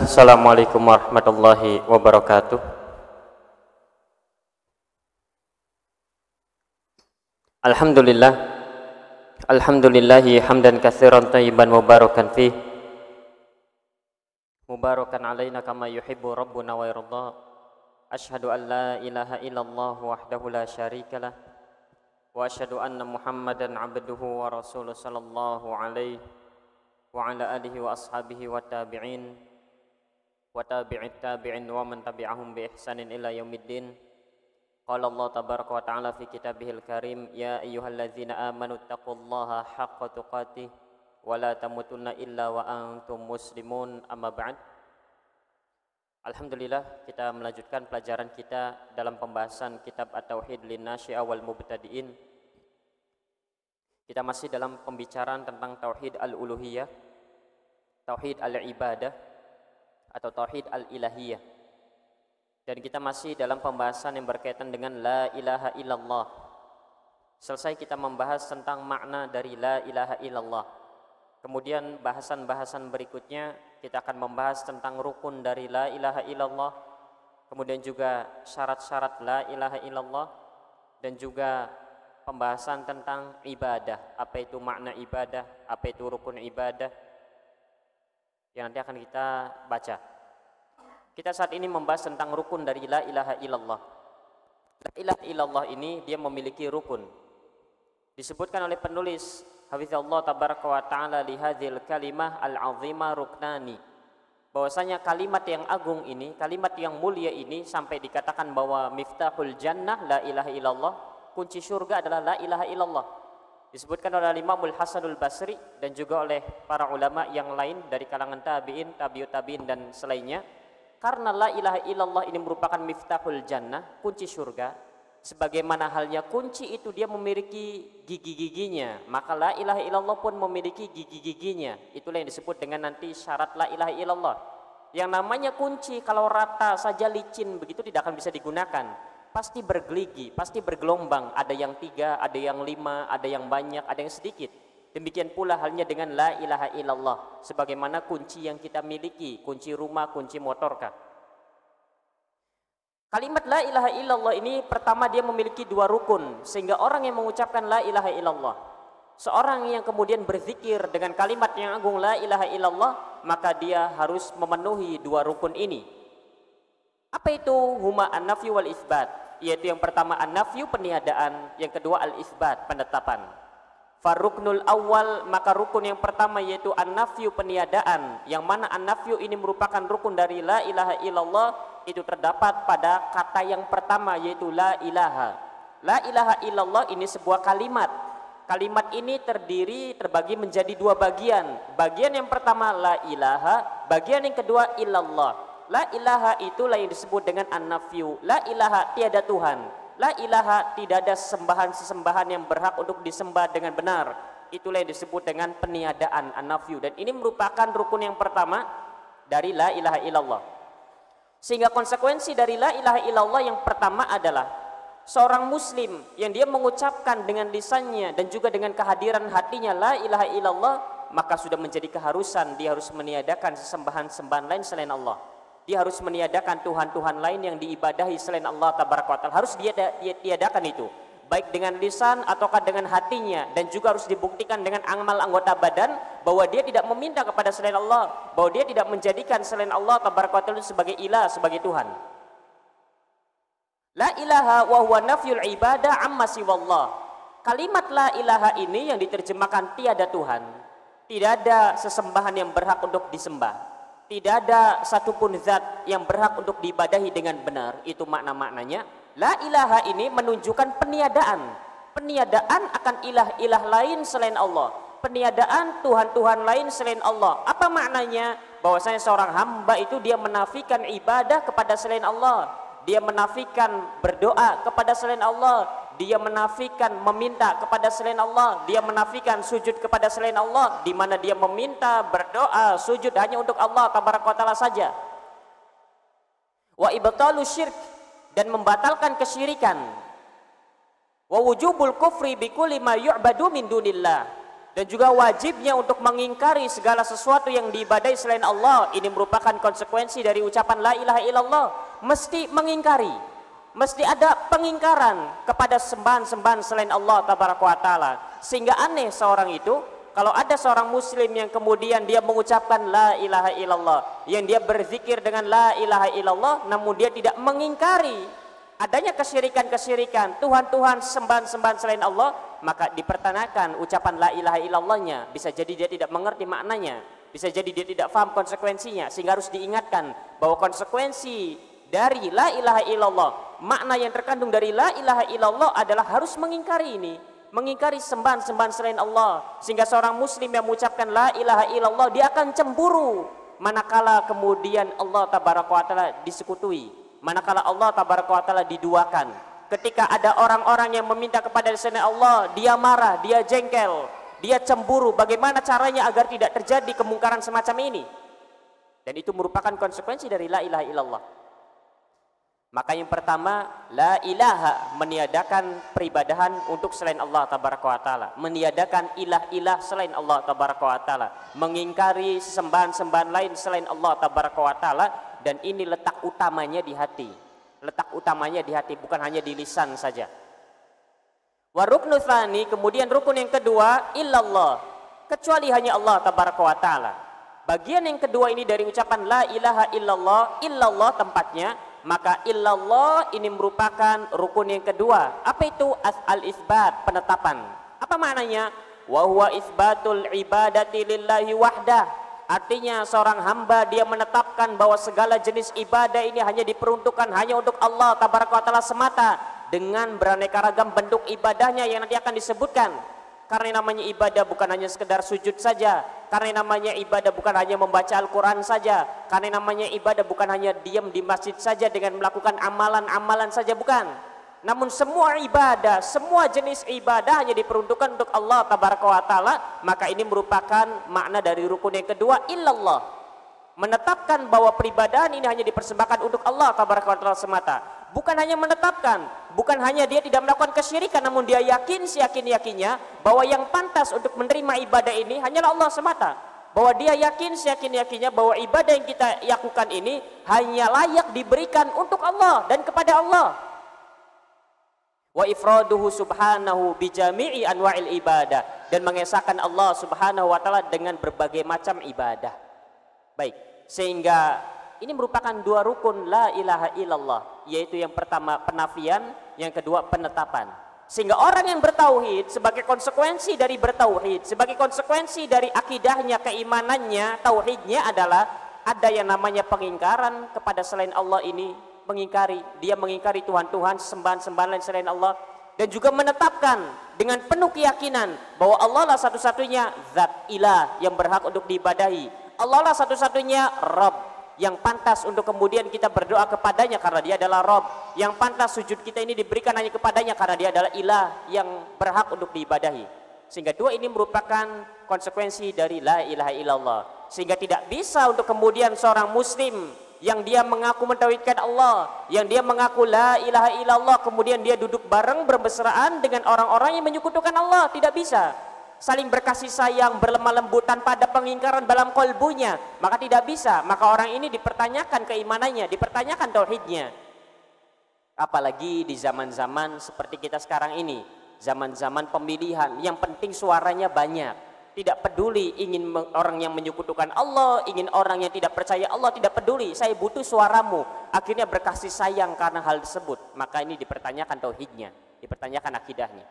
Assalamualaikum warahmatullahi wabarakatuh. Alhamdulillah, alhamdulillahi hamdan katsiran thayyiban mubarakan fih, mubarakan alaina kama yuhibbu rabbuna wa yarda. Asyhadu an la ilaha illallah wahdahu la syarikalah, wa asyhadu anna Muhammadan abduhu wa rasuluh sallallahu alaihi wa ala alihi wa ashabihi wa tabi'in wa tabi'it tabi'in wa man tabi'ahum bi ihsanin ila yaumiddin. Qala Allah tabaraka wa ta'ala fi kitabihil karim, ya ayyuhalladzina amanu taqullaha haqqa tuqatih wa la tamutunna illa wa antum muslimun, amma ba'd. Alhamdulillah, kita melanjutkan pelajaran kita dalam pembahasan kitab At-Tauhid Linnasyi'a wal Mubtadi'in. Kita masih dalam pembicaraan tentang Tauhid Al-Uluhiyah, Tauhid Al-Ibadah atau Tauhid Al-Ilahiyah. Dan kita masih dalam pembahasan yang berkaitan dengan La ilaha illallah. Selesai kita membahas tentang makna dari La ilaha illallah. Kemudian bahasan-bahasan berikutnya kita akan membahas tentang rukun dari La ilaha illallah, kemudian juga syarat-syarat La ilaha illallah, dan juga pembahasan tentang ibadah. Apa itu makna ibadah, apa itu rukun ibadah, yang nanti akan kita baca. Kita saat ini membahas tentang rukun dari La ilaha illallah. La ilaha illallah ini dia memiliki rukun. Disebutkan oleh penulis Hafizallahu tabaraka wa ta'ala li hadzal kalimah al-'azimah ruknani. Bahwasanya kalimat yang agung ini, kalimat yang mulia ini sampai dikatakan bahwa miftahul jannah la ilaha illallah, kunci surga adalah la ilaha illallah. Disebutkan oleh Imamul Hasanul Basri dan juga oleh para ulama yang lain dari kalangan tabi'in, tabi'ut tabi'in dan selainnya. Karena la ilaha illallah ini merupakan miftahul jannah, kunci surga, sebagaimana halnya kunci itu dia memiliki gigi-giginya, maka la ilaha illallah pun memiliki gigi-giginya. Itulah yang disebut dengan nanti syarat la ilaha illallah. Yang namanya kunci kalau rata saja licin begitu tidak akan bisa digunakan. Pasti bergeligi, pasti bergelombang, ada yang 3, ada yang 5, ada yang banyak, ada yang sedikit. Demikian pula halnya dengan la ilaha illallah, sebagaimana kunci yang kita miliki, kunci rumah, kunci motorkah. Kalimat la ilaha illallah ini pertama dia memiliki 2 rukun, sehingga orang yang mengucapkan la ilaha illallah, seorang yang kemudian berzikir dengan kalimat yang agung la ilaha illallah, maka dia harus memenuhi 2 rukun ini. Apa itu? Huma an-nafyu wal isbat, yaitu yang pertama an-nafyu peniadaan, yang kedua al-isbat penetapan. Faruknul awal, maka rukun yang pertama yaitu an-nafyu peniadaan, yang mana an-nafyu ini merupakan rukun dari la ilaha illallah, itu terdapat pada kata yang pertama yaitu la ilaha. La ilaha illallah ini sebuah kalimat. Kalimat ini terbagi menjadi 2 bagian. Bagian yang pertama la ilaha, bagian yang kedua illallah. La ilaha itulah yang disebut dengan an-nafyu. La ilaha tiada Tuhan. La ilaha tidak ada sesembahan yang berhak untuk disembah dengan benar. Itulah yang disebut dengan peniadaan an-nafyu, dan ini merupakan rukun yang pertama dari la ilaha illallah. Sehingga konsekuensi dari la ilaha illallah yang pertama adalah seorang muslim yang dia mengucapkan dengan lisannya dan juga dengan kehadiran hatinya la ilaha illallah, maka sudah menjadi keharusan dia harus meniadakan sesembahan-sembahan lain selain Allah. Dia harus meniadakan Tuhan-Tuhan lain yang diibadahi selain Allah tabaraka wa ta'ala. Harus dia tiadakan itu, baik dengan lisan ataukah dengan hatinya, dan juga harus dibuktikan dengan amal anggota badan bahwa dia tidak meminta kepada selain Allah, bahwa dia tidak menjadikan selain Allah tabaraka wa ta'ala sebagai ilah, sebagai Tuhan. La ilaha wa huwa nafyul ibadah amma siwallah. Kalimat la ilaha ini yang diterjemahkan tiada Tuhan, tidak ada sesembahan yang berhak untuk disembah, tidak ada satupun zat yang berhak untuk diibadahi dengan benar. Itu makna-maknanya. La ilaha ini menunjukkan peniadaan. Peniadaan akan ilah-ilah lain selain Allah. Peniadaan Tuhan-Tuhan lain selain Allah. Apa maknanya? Bahwasanya seorang hamba itu dia menafikan ibadah kepada selain Allah. Dia menafikan berdoa kepada selain Allah. Dia menafikan meminta kepada selain Allah. Dia menafikan sujud kepada selain Allah, di mana dia meminta, berdoa, sujud hanya untuk Allah tabaraka wa ta'ala saja. Wa ibtalu syirk, dan membatalkan kesyirikan. Wa wujubul kufri bi kulli ma yu'badu min dunillah, dan juga wajibnya untuk mengingkari segala sesuatu yang diibadahi selain Allah. Ini merupakan konsekuensi dari ucapan la ilaha illallah. Mesti mengingkari, mesti ada pengingkaran kepada sembahan-sembahan selain Allah tabaraka wa taala. Sehingga aneh seorang itu kalau ada seorang muslim yang kemudian dia mengucapkan la ilaha illallah, yang dia berzikir dengan la ilaha illallah, namun dia tidak mengingkari adanya kesyirikan-kesyirikan, Tuhan-Tuhan, sembahan-sembahan selain Allah, maka dipertanyakan ucapan la ilaha illallahnya. Bisa jadi dia tidak mengerti maknanya, bisa jadi dia tidak paham konsekuensinya, sehingga harus diingatkan bahwa konsekuensi dari la ilaha illallah, makna yang terkandung dari la ilaha illallah adalah harus mengingkari ini, mengingkari sembahan-sembahan selain Allah. Sehingga seorang muslim yang mengucapkan la ilaha illallah, dia akan cemburu manakala kemudian Allah tabaraka wa taala disekutui, manakala Allah tabaraka wa taala diduakan. Ketika ada orang-orang yang meminta kepada selain Allah, dia marah, dia jengkel, dia cemburu. Bagaimana caranya agar tidak terjadi kemungkaran semacam ini? Dan itu merupakan konsekuensi dari la ilaha illallah. Maka yang pertama, la ilaha, meniadakan peribadahan untuk selain Allah tabaraka wa taala, meniadakan ilah-ilah selain Allah tabaraka wa taala, mengingkari sembahan-sembahan lain selain Allah tabaraka wa taala. Dan ini letak utamanya di hati, letak utamanya di hati, bukan hanya di lisan saja. Wa ruknu tsani, kemudian rukun yang kedua, illallah, kecuali hanya Allah tabaraka wa taala. Bagian yang kedua ini dari ucapan la ilaha illallah, illallah tempatnya, maka illallah ini merupakan rukun yang kedua. Apa itu? Al-isbat, penetapan. Apa maknanya? Wa huwa isbatul ibadati lillahi wahdah. Artinya seorang hamba dia menetapkan bahwa segala jenis ibadah ini hanya diperuntukkan hanya untuk Allah tabaraka wa taala semata, dengan beraneka ragam bentuk ibadahnya yang nanti akan disebutkan. Karena namanya ibadah bukan hanya sekedar sujud saja, karena namanya ibadah bukan hanya membaca Al-Quran saja, karena namanya ibadah bukan hanya diam di masjid saja dengan melakukan amalan-amalan saja, bukan. Namun semua ibadah, semua jenis ibadah hanya diperuntukkan untuk Allah tabaraka wa taala. Maka ini merupakan makna dari rukun yang kedua, illallah, menetapkan bahwa peribadahan ini hanya dipersembahkan untuk Allah tabaraka wa taala semata. Bukan hanya menetapkan, bukan hanya dia tidak melakukan kesyirikan, namun dia yakin seyakin-yakinnya bahwa yang pantas untuk menerima ibadah ini hanyalah Allah semata. Bahwa dia yakin seyakin-yakinnya bahwa ibadah yang kita lakukan ini hanya layak diberikan untuk Allah dan kepada Allah. Wa ifraduhu subhanahu bijami'i anwa'il ibadah, dan mengesahkan Allah subhanahu wa ta'ala dengan berbagai macam ibadah. Baik, sehingga ini merupakan dua rukun la ilaha illallah, yaitu yang pertama penafian, yang kedua penetapan. Sehingga orang yang bertauhid, sebagai konsekuensi dari bertauhid, sebagai konsekuensi dari akidahnya, keimanannya, tauhidnya adalah ada yang namanya pengingkaran kepada selain Allah ini, mengingkari, dia mengingkari Tuhan-Tuhan, sembahan-sembahan lain selain Allah, dan juga menetapkan dengan penuh keyakinan bahwa Allah lah satu-satunya zat ilah yang berhak untuk diibadahi. Allah lah satu-satunya Rabb yang pantas untuk kemudian kita berdoa kepadanya karena dia adalah Rabb, yang pantas sujud kita ini diberikan hanya kepadanya karena dia adalah ilah yang berhak untuk diibadahi. Sehingga dua ini merupakan konsekuensi dari la ilaha illallah. Sehingga tidak bisa untuk kemudian seorang muslim yang dia mengaku mentauhidkan Allah, yang dia mengaku la ilaha illallah, kemudian dia duduk bareng bermesraan dengan orang-orang yang menyekutukan Allah. Tidak bisa saling berkasih sayang, berlemah lembut tanpa ada pengingkaran dalam kolbunya, maka tidak bisa. Maka orang ini dipertanyakan keimanannya, dipertanyakan tauhidnya. Apalagi di zaman-zaman seperti kita sekarang ini, zaman-zaman pemilihan, yang penting suaranya banyak. Tidak peduli ingin orang yang menyekutukan Allah, ingin orang yang tidak percaya Allah, tidak peduli. Saya butuh suaramu. Akhirnya berkasih sayang karena hal tersebut. Maka ini dipertanyakan tauhidnya, dipertanyakan akidahnya.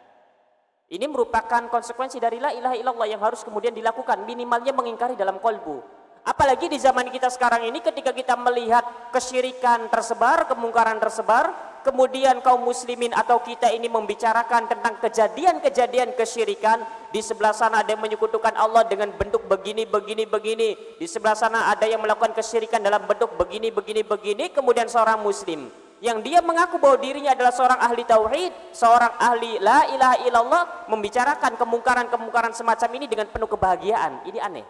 Ini merupakan konsekuensi dari la ilaha illallah yang harus kemudian dilakukan, minimalnya mengingkari dalam kolbu. Apalagi di zaman kita sekarang ini, ketika kita melihat kesyirikan tersebar, kemungkaran tersebar, kemudian kaum muslimin atau kita ini membicarakan tentang kejadian-kejadian kesyirikan. Di sebelah sana ada yang menyekutukan Allah dengan bentuk begini, begini, begini. Di sebelah sana ada yang melakukan kesyirikan dalam bentuk begini, begini, begini. Kemudian seorang muslim yang dia mengaku bahwa dirinya adalah seorang ahli tauhid, seorang ahli la ilaha illallah, membicarakan kemungkaran-kemungkaran semacam ini dengan penuh kebahagiaan. Ini aneh.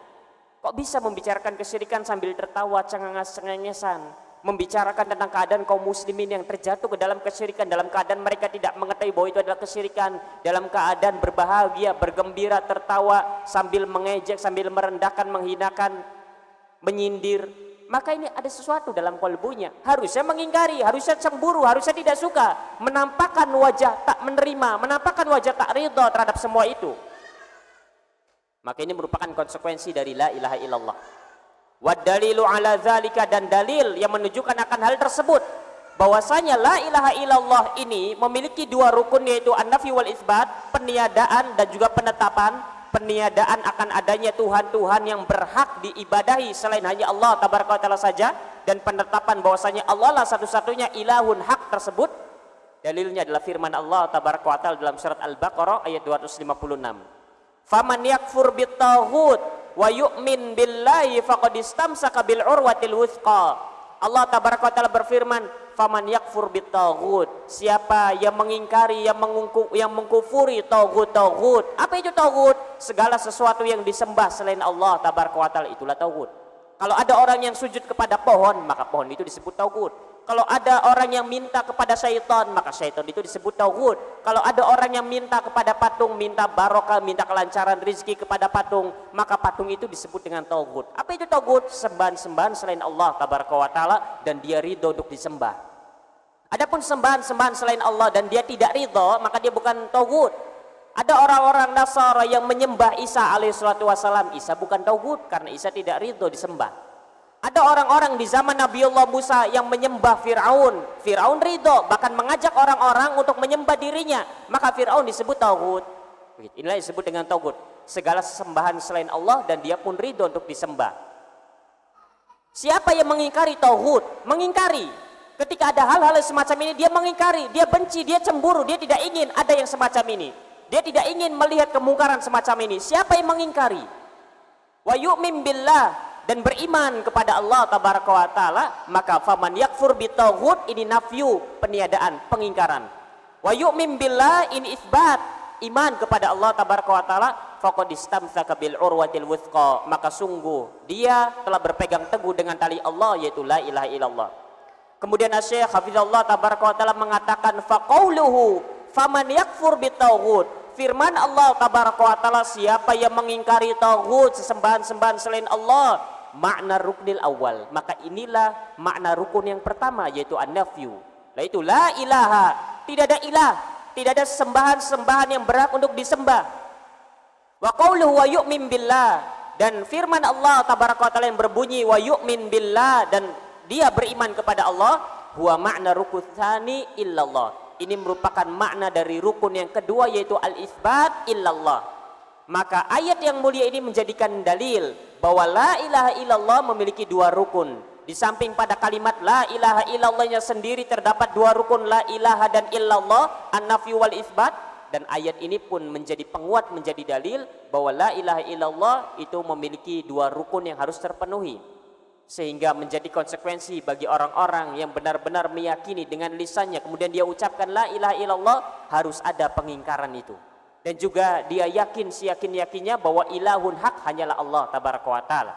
Kok bisa membicarakan kesyirikan sambil tertawa cengenges-cengengesan, membicarakan tentang keadaan kaum muslimin yang terjatuh ke dalam kesyirikan, dalam keadaan mereka tidak mengetahui bahwa itu adalah kesyirikan, dalam keadaan berbahagia, bergembira, tertawa, sambil mengejek, sambil merendahkan, menghinakan, menyindir, maka ini ada sesuatu dalam kalbunya. Harusnya mengingkari, harusnya cemburu, harusnya tidak suka, menampakkan wajah tak menerima, menampakkan wajah tak ridha terhadap semua itu. Maka ini merupakan konsekuensi dari la ilaha illallah. Wadalilu ala zalika, dan dalil yang menunjukkan akan hal tersebut bahwasanya la ilaha illallah ini memiliki dua rukun, yaitu an-nafi wal isbat, peniadaan dan juga penetapan. Peniadaan akan adanya Tuhan-Tuhan yang berhak diibadahi selain hanya Allah tabaraka wa taala saja, dan penetapan bahwasanya Allah lah satu-satunya ilahun hak tersebut. Dalilnya adalah firman Allah tabaraka wa taala dalam surat Al-Baqarah ayat 256. Faman yakfur bit-taghut wa yu'min billahi faqad istamsaka bil urwatil wuthqa. Allah tabaraka wa taala berfirman, faman yakfur bit-taghut, siapa yang mengingkari, yang mengkufuri taghut. Apa itu taghut? Segala sesuatu yang disembah selain Allah tabaraka wa taala, itulah taghut. Kalau ada orang yang sujud kepada pohon, maka pohon itu disebut taghut. Kalau ada orang yang minta kepada syaitan, maka syaitan itu disebut taghut. Kalau ada orang yang minta kepada patung, minta barokah, minta kelancaran rezeki kepada patung, maka patung itu disebut dengan taghut. Apa itu taghut? Sembahan-sembahan selain Allah tabaraka wa taala dan dia ridho untuk disembah. Adapun sembahan-sembahan selain Allah dan dia tidak ridho, maka dia bukan taghut. Ada orang-orang Nasara yang menyembah Isa alaihissalatu wassalam. Isa bukan taghut karena Isa tidak ridho disembah. Ada orang-orang di zaman Nabiullah Musa yang menyembah Fir'aun. Fir'aun ridho, bahkan mengajak orang-orang untuk menyembah dirinya. Maka Fir'aun disebut taghut. Inilah yang disebut dengan taghut. Segala sesembahan selain Allah dan dia pun ridho untuk disembah. Siapa yang mengingkari taghut? Mengingkari. Ketika ada hal-hal semacam ini, dia mengingkari, dia benci, dia cemburu, dia tidak ingin ada yang semacam ini. Dia tidak ingin melihat kemungkaran semacam ini. Siapa yang mengingkari? Wa yu'min billah, dan beriman kepada Allah tabaraka wa taala, maka faman yakfur bitaghut, ini nafyu, peniadaan, pengingkaran. Wa yu'min billah, ini isbat, iman kepada Allah tabaraka wa taala, faqad istamsaka bil urwatil wuthqa, maka sungguh dia telah berpegang teguh dengan tali Allah, yaitu la ilaha illallah. Kemudian Syekh Hafizallah tabaraka wa taala mengatakan faqauluhu faman yakfur bitaghut, firman Allah tabaraka wa taala, siapa yang mengingkari taghut, sesembahan-sembahan selain Allah, makna ruknil awal, maka inilah makna rukun yang pertama, yaitu an-nafyu, yaitu la ilaha, tidak ada ilah, tidak ada sembahan-sembahan yang berhak untuk disembah. Wa qauluhu wa yu'min billah, dan firman Allah tabaraka wa taala yang berbunyi wa yu'min billah, dan dia beriman kepada Allah, huwa makna rukun tsani illallah. Ini merupakan makna dari rukun yang kedua, yaitu al-isbat illallah. Maka ayat yang mulia ini menjadikan dalil bahwa la ilaha illallah memiliki dua rukun. Di samping pada kalimat la ilaha illallahnya sendiri terdapat dua rukun, la ilaha dan illallah, an-nafyu wal isbat. Dan ayat ini pun menjadi penguat, menjadi dalil bahwa la ilaha illallah itu memiliki dua rukun yang harus terpenuhi. Sehingga menjadi konsekuensi bagi orang-orang yang benar-benar meyakini dengan lisannya, kemudian dia ucapkan la ilaha illallah, harus ada pengingkaran itu. Dan juga dia yakin seyakin-yakinnya bahwa ilahun hak hanyalah Allah tabaraka wa taala.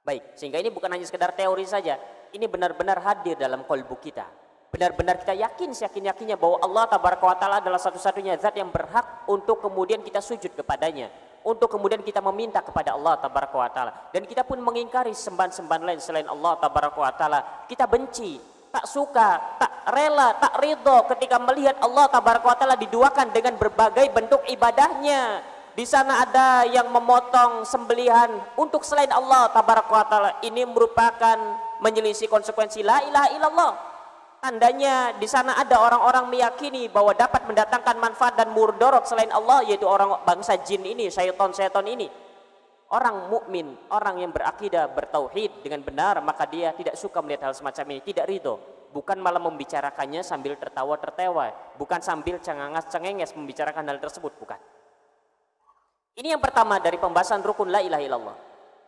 Baik, sehingga ini bukan hanya sekedar teori saja, ini benar-benar hadir dalam qalbu kita. Benar-benar kita yakin seyakin-yakinnya bahwa Allah tabaraka wa taala adalah satu-satunya zat yang berhak untuk kemudian kita sujud kepadanya, untuk kemudian kita meminta kepada Allah tabaraka wa taala. Dan kita pun mengingkari sembahan-sembahan lain selain Allah tabaraka wa taala. Kita benci, tak suka, tak rela, tak ridho ketika melihat Allah tabaraka wa taala diduakan dengan berbagai bentuk ibadahnya. Di sana ada yang memotong sembelihan untuk selain Allah tabaraka wa taala. Ini merupakan menyelisih konsekuensi la ilaha illallah. Tandanya di sana ada orang-orang meyakini bahwa dapat mendatangkan manfaat dan mudarat selain Allah, yaitu orang bangsa jin ini, syaitan-syaitan ini. Orang mukmin, orang yang berakidah, bertauhid dengan benar, maka dia tidak suka melihat hal semacam ini, tidak ridho. Bukan malah membicarakannya sambil tertawa-tertawa, bukan sambil cengenges membicarakan hal tersebut, bukan. Ini yang pertama dari pembahasan rukun la ilaha illallah.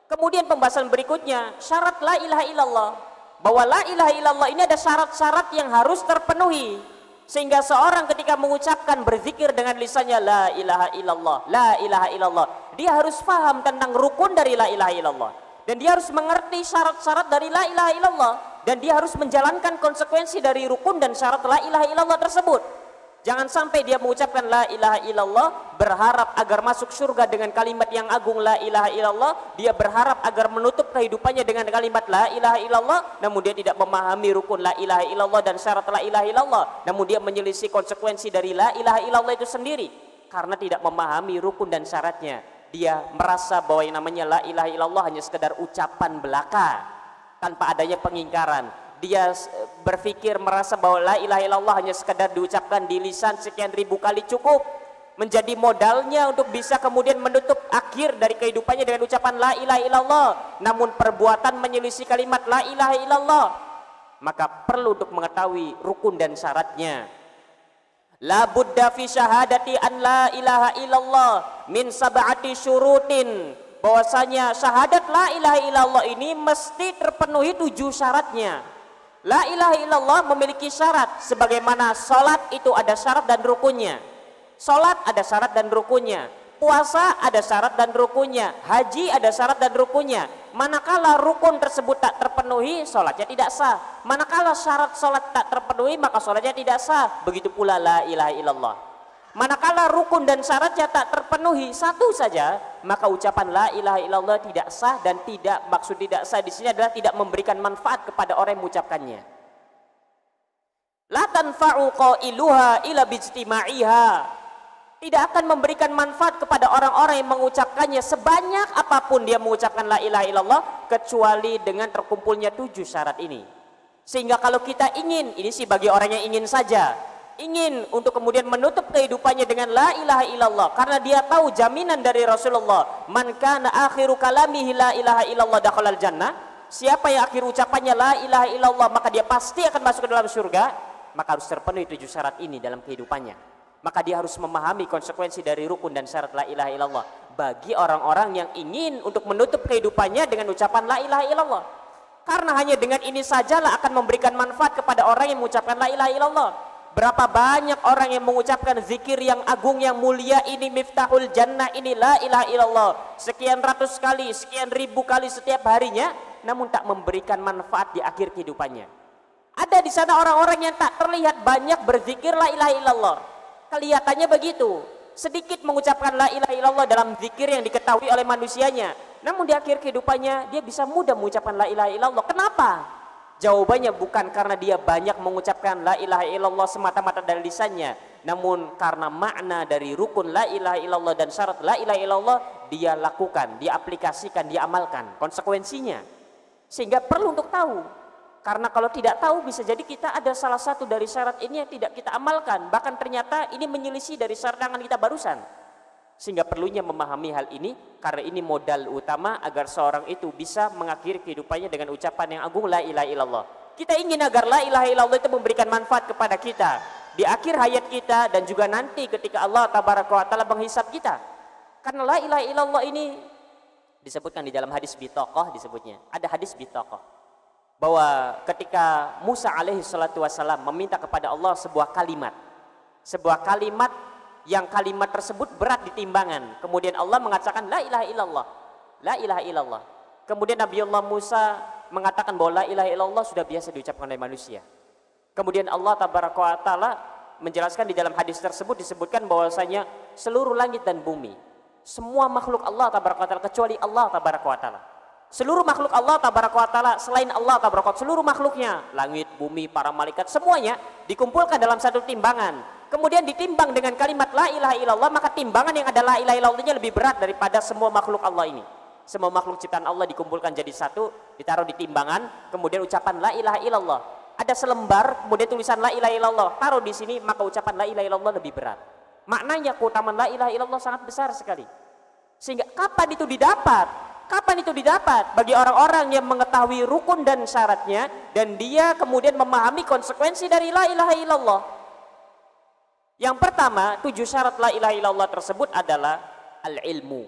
Kemudian pembahasan berikutnya, syarat la ilaha illallah. Bahwa la ilaha illallah ini ada syarat-syarat yang harus terpenuhi. Sehingga seorang ketika mengucapkan berzikir dengan lisannya la ilaha illallah, la ilaha illallah, dia harus paham tentang rukun dari la ilaha illallah. Dan dia harus mengerti syarat-syarat dari la ilaha illallah. dan dia harus menjalankan konsekuensi dari rukun dan syarat la ilaha illallah tersebut. Jangan sampai dia mengucapkan la ilaha illallah berharap agar masuk surga dengan kalimat yang agung la ilaha illallah, dia berharap agar menutup kehidupannya dengan kalimat la ilaha illallah, namun dia tidak memahami rukun la ilaha illallah dan syarat la ilaha illallah, namun dia menyelisih konsekuensi dari la ilaha illallah itu sendiri karena tidak memahami rukun dan syaratnya. Dia merasa bahwa yang namanya la ilaha illallah hanya sekedar ucapan belaka tanpa adanya pengingkaran. Dia berpikir merasa bahwa la ilaha illallah hanya sekedar diucapkan di lisan sekian ribu kali cukup, menjadi modalnya untuk bisa kemudian menutup akhir dari kehidupannya dengan ucapan la ilaha illallah, namun perbuatan menyelisih kalimat la ilaha illallah. Maka perlu untuk mengetahui rukun dan syaratnya. La budda fi syahadati an la ilaha illallah min sab'ati syurutin, bahwasanya syahadat la ilaha illallah ini mesti terpenuhi 7 syaratnya. La ilaha illallah memiliki syarat, sebagaimana sholat itu ada syarat dan rukunnya. Sholat ada syarat dan rukunnya, puasa ada syarat dan rukunnya, haji ada syarat dan rukunnya. Manakala rukun tersebut tak terpenuhi, sholatnya tidak sah. Manakala syarat sholat tak terpenuhi, maka sholatnya tidak sah. Begitu pula la ilaha illallah. Manakala rukun dan syaratnya tak terpenuhi satu saja, maka ucapan la ilaha illallah tidak sah, dan tidak, maksud tidak sah di sini adalah tidak memberikan manfaat kepada orang yang mengucapkannya. La tanfa'u qailuha ila bijtima'iha. Tidak akan memberikan manfaat kepada orang-orang yang mengucapkannya sebanyak apapun dia mengucapkan la ilaha illallah, kecuali dengan terkumpulnya 7 syarat ini. Sehingga kalau kita ingin, ini sih bagi orang yang ingin saja, ingin untuk kemudian menutup kehidupannya dengan la ilaha illallah, karena dia tahu jaminan dari Rasulullah, man kana akhiru kalamihi la ilaha illallah dakhalal jannah, siapa yang akhir ucapannya la ilaha illallah maka dia pasti akan masuk ke dalam surga. Maka harus terpenuhi 7 syarat ini dalam kehidupannya. Maka dia harus memahami konsekuensi dari rukun dan syarat la ilaha illallah bagi orang-orang yang ingin untuk menutup kehidupannya dengan ucapan la ilaha illallah. Karena hanya dengan ini sajalah akan memberikan manfaat kepada orang yang mengucapkan la ilaha illallah. Berapa banyak orang yang mengucapkan zikir yang agung yang mulia ini, miftahul jannah ini, la ilaha illallah, sekian ratus kali, sekian ribu kali setiap harinya, namun tak memberikan manfaat di akhir kehidupannya. Ada di sana orang-orang yang tak terlihat banyak berzikir la ilaha illallah, kelihatannya begitu, sedikit mengucapkan la ilaha illallah dalam zikir yang diketahui oleh manusianya, namun di akhir kehidupannya dia bisa mudah mengucapkan la ilaha illallah. Kenapa? Jawabannya bukan karena dia banyak mengucapkan la ilaha illallah semata-mata dari lisannya, namun karena makna dari rukun la ilaha illallah dan syarat la ilaha illallah dia lakukan, dia aplikasikan, dia amalkan konsekuensinya. Sehingga perlu untuk tahu, karena kalau tidak tahu bisa jadi kita ada salah satu dari syarat ini yang tidak kita amalkan, bahkan ternyata ini menyelisih dari syarat yang kita barusan. Sehingga perlunya memahami hal ini, karena ini modal utama agar seorang itu bisa mengakhiri kehidupannya dengan ucapan yang agung la ilaha illallah. Kita ingin agar la ilaha illallah itu memberikan manfaat kepada kita di akhir hayat kita, dan juga nanti ketika Allah tabaraka wa taala menghisab kita. Karena la ilaha illallah ini disebutkan di dalam hadis bitaqah, disebutnya ada hadis bitaqah, bahwa ketika Musa alaihi salatu wassalam meminta kepada Allah sebuah kalimat yang kalimat tersebut berat di timbangan, kemudian Allah mengatakan la ilaha illallah, la ilaha illallah. Kemudian Nabi Allah Musa mengatakan bahwa la ilaha illallah sudah biasa diucapkan oleh manusia. Kemudian Allah tabaraka wa taala menjelaskan di dalam hadis tersebut, disebutkan bahwasanya seluruh langit dan bumi, semua makhluk Allah tabaraka wa taala kecuali Allah tabaraka wa taala, seluruh makhluk Allah tabaraka wa taala selain Allah tabaraka wa taala, seluruh makhluknya, langit, bumi, para malaikat, semuanya dikumpulkan dalam satu timbangan. Kemudian ditimbang dengan kalimat la ilaha illallah, maka timbangan yang ada la ilaha illallahnya lebih berat daripada semua makhluk Allah ini. Semua makhluk ciptaan Allah dikumpulkan jadi satu, ditaruh di timbangan, kemudian ucapan la ilaha illallah. Ada selembar, kemudian tulisan la ilaha illallah, taruh di sini, maka ucapan la ilaha illallah lebih berat. Maknanya keutamaan la ilaha illallah sangat besar sekali. Sehingga kapan itu didapat? Kapan itu didapat? Bagi orang-orang yang mengetahui rukun dan syaratnya, dan dia kemudian memahami konsekuensi dari la ilaha illallah. Yang pertama, 7 syarat la ilaha illallah tersebut adalah al-ilmu.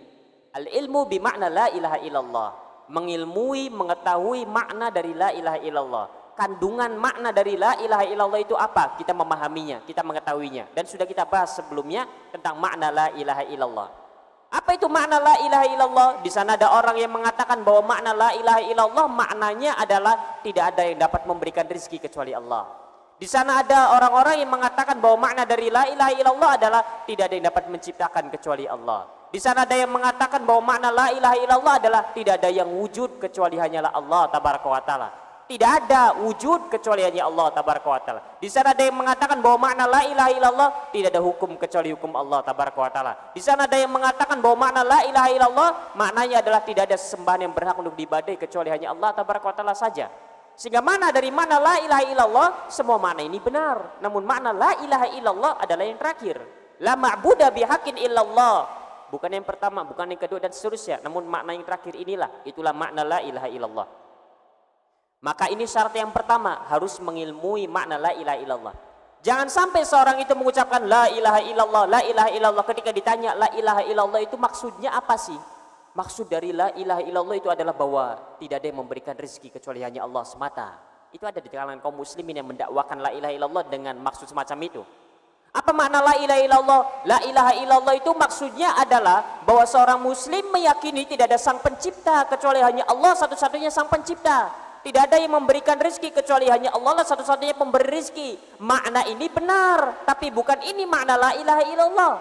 Al-ilmu bimakna la ilaha illallah, mengilmui, mengetahui makna dari la ilaha illallah. Kandungan makna dari la ilaha illallah itu apa? Kita memahaminya, kita mengetahuinya, dan sudah kita bahas sebelumnya tentang makna la ilaha illallah. Apa itu makna la ilaha illallah? Di sana ada orang yang mengatakan bahwa makna la ilaha illallah maknanya adalah tidak ada yang dapat memberikan rezeki kecuali Allah. Di sana ada orang-orang yang mengatakan bahwa makna dari la ilaha illallah adalah tidak ada yang dapat menciptakan kecuali Allah. Di sana ada yang mengatakan bahwa makna la ilaha illallah adalah tidak ada yang wujud kecuali hanyalah Allah tabaraka wa taala. Tidak ada wujud kecuali hanya Allah tabaraka wa taala. Di sana ada yang mengatakan bahwa makna la ilaha illallah tidak ada hukum kecuali hukum Allah tabaraka wa taala. Di sana ada yang mengatakan bahwa makna la ilaha illallah maknanya adalah tidak ada sesembahan yang berhak untuk diibadahi kecuali hanya Allah tabaraka wa taala saja. Sehingga mana dari mana la ilaha illallah, semua makna ini benar. Namun makna la ilaha illallah adalah yang terakhir. La ma'buda bihaqqin illallah. Bukan yang pertama, bukan yang kedua dan seterusnya. Namun makna yang terakhir inilah, itulah makna la ilaha illallah. Maka ini syarat yang pertama, harus mengilmui makna la ilaha illallah. Jangan sampai seorang itu mengucapkan la ilaha illallah, la ilaha illallah. Ketika ditanya la ilaha illallah itu maksudnya apa sih? Maksud dari la ilaha illallah itu adalah bahwa tidak ada yang memberikan rezeki kecuali hanya Allah semata. Itu ada di kalangan kaum muslimin yang mendakwakan la ilaha illallah dengan maksud semacam itu. Apa makna la ilaha illallah? La ilaha illallah itu maksudnya adalah bahwa seorang muslim meyakini tidak ada sang pencipta kecuali hanya Allah satu-satunya sang pencipta. Tidak ada yang memberikan rezeki kecuali hanya Allah lah satu-satunya pemberi rezeki. Makna ini benar, tapi bukan ini makna la ilaha illallah.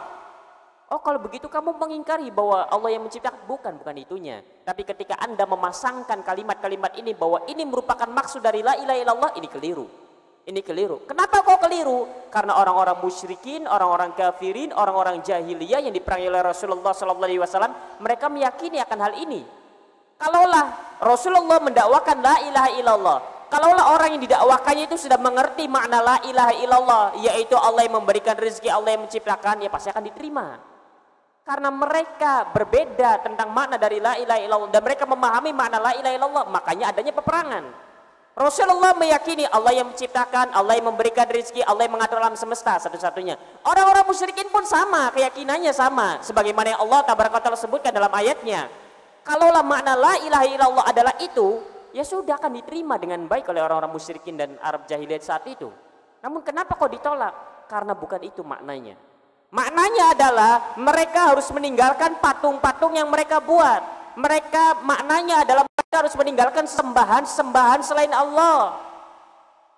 Oh, kalau begitu kamu mengingkari bahwa Allah yang menciptakan. Bukan itunya. Tapi ketika Anda memasangkan kalimat-kalimat ini bahwa ini merupakan maksud dari la ilaha illallah, ini keliru. Ini keliru. Kenapa kok keliru? Karena orang-orang musyrikin, orang-orang kafirin, orang-orang jahiliyah yang diperangi oleh Rasulullah SAW, mereka meyakini akan hal ini. Kalaulah Rasulullah mendakwakan la ilaha illallah, kalaulah orang yang didakwakannya itu sudah mengerti makna la ilaha illallah, yaitu Allah yang memberikan rezeki, Allah yang menciptakan, ya pasti akan diterima. Karena mereka berbeda tentang makna dari la ilaha illallah dan mereka memahami makna la ilaha illallah, makanya adanya peperangan. Rasulullah meyakini Allah yang menciptakan, Allah yang memberikan rezeki, Allah yang mengatur alam semesta satu-satunya. Orang-orang musyrikin pun sama, keyakinannya sama, sebagaimana yang Allah tabaraka wa taala sebutkan dalam ayatnya. Kalaulah makna la ilaha illallah adalah itu, ya sudah akan diterima dengan baik oleh orang-orang musyrikin dan Arab jahiliyah saat itu. Namun kenapa kok ditolak? Karena bukan itu maknanya. Maknanya adalah mereka harus meninggalkan patung-patung yang mereka buat. Maknanya adalah mereka harus meninggalkan sembahan-sembahan selain Allah.